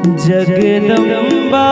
जगदम्बा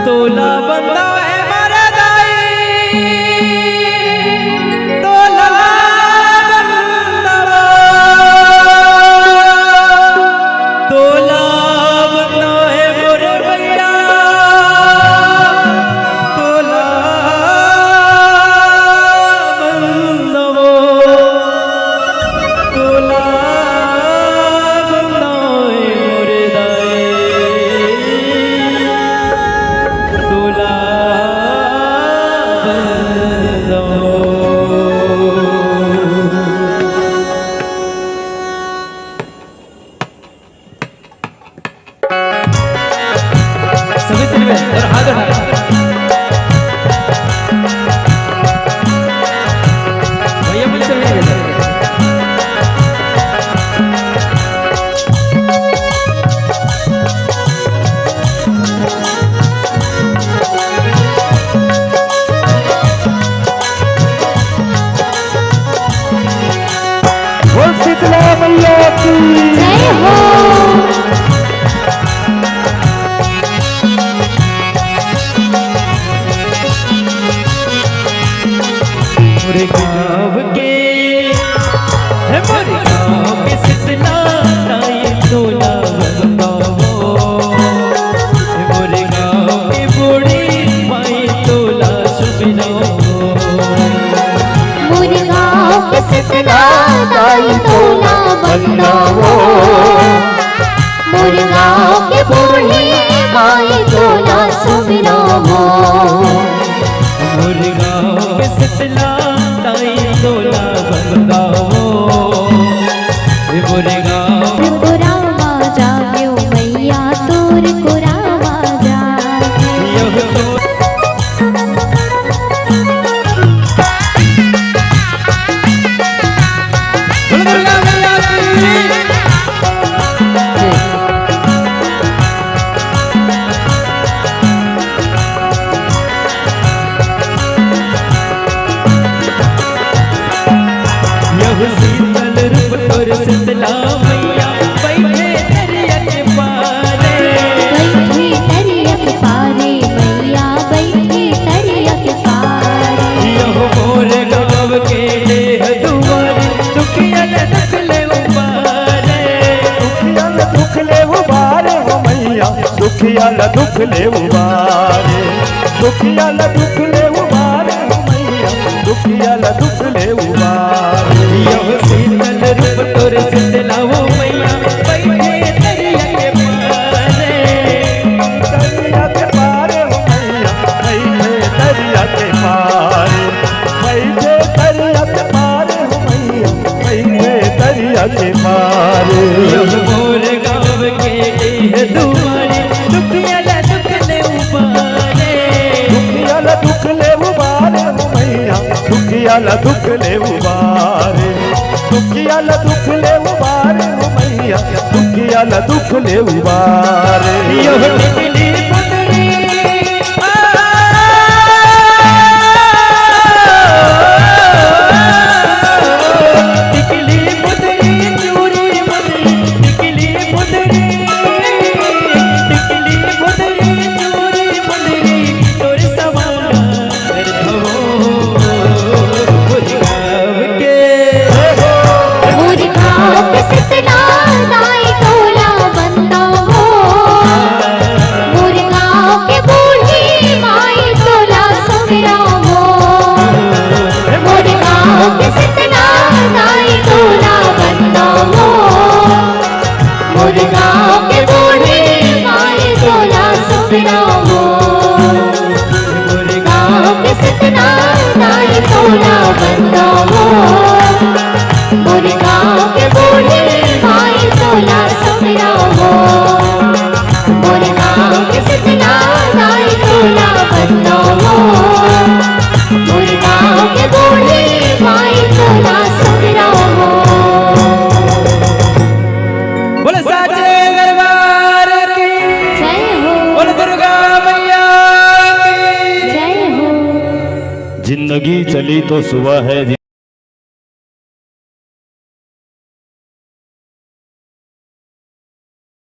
तोला बंदा है मारा दाई तोला बंदा तोला बंदा है मोरे भैया तोला बंदा तोला बंदा है मोरे दाई तोला सभी सिलवे और हाथ उठा भैया पुलिस में बोल शीतला मैया की जय हो। मोरे गाँव के है मोरे गाँव के शीतला ताई तोला बंदावो मोरे गाँव की बूढ़ी माई तोला सुबिनावो मोरे गाँव के शीतला ताई तोला बंदावो मोरे गाँव के बूढ़ी माई तोला सुबिनावो मोरे गाँव के शीतला ताई तोला बंदावो मोरे गाँव कुरामा जाग्यो मैया तोर कुरामा जाग्यो शीतल रूप तोर शीतला मैया बैठे दरिया के पारे बैठी दरिया के पारे मैया बैठी दरिया के पारे यहो मोर गाँव के देह दुआरे दुखिया न दुख ले उबारे हो मैया दुखिया न दुख ले उबारे दुखिया न दुख ले उबारे हो मैया दुखिया न दुख ले उबारे यहो शीतल रूप तोर शीतला वो मैया बैठे दरिया के पारे दरिया के पारे हो मैया बैठे दरिया के पारे बैठे दरिया के पारे हो मैया बैठे दरिया के पारे यहो मोर गाँव के देह दुआरे दुखिया न दुख ले उबारे दुखिया न दुख ले उबारे हो मैया दुखिया न दुख ले उबारे दुखिया न दुख ले उबारे हो मैया दुखिया दयाल दुख ले उबारे। यो टिकली पुतरी टिकली पुतरी चूड़ी मुंदरी टिकली पुतरी टिकली पुतरी चूड़ी मुंदरी तोर सवार भवो मुरगाव के मुरगाव के सतना नाई तोला बंदा हो मुरगाव के बूढ़ी माई तोला सुमिरा हो मुरगाव के सतना नाई तोला बंदा हो मुरगाव के बूढ़ी माई तोला सुमिरा हो मुरगाव के सतना नाई तोला बंदा हो मुरगाव के बूढ़े माई तोला सुमिरा हो मुरगाव के सतना नाई तोला बंदा हो मुरगाव के बूढ़े माई तोला सुमिरा हो। बोल साचे दरबार की जय हो बोल दुर्गा मैया की जय हो। जिंदगी चली तो सुबह है।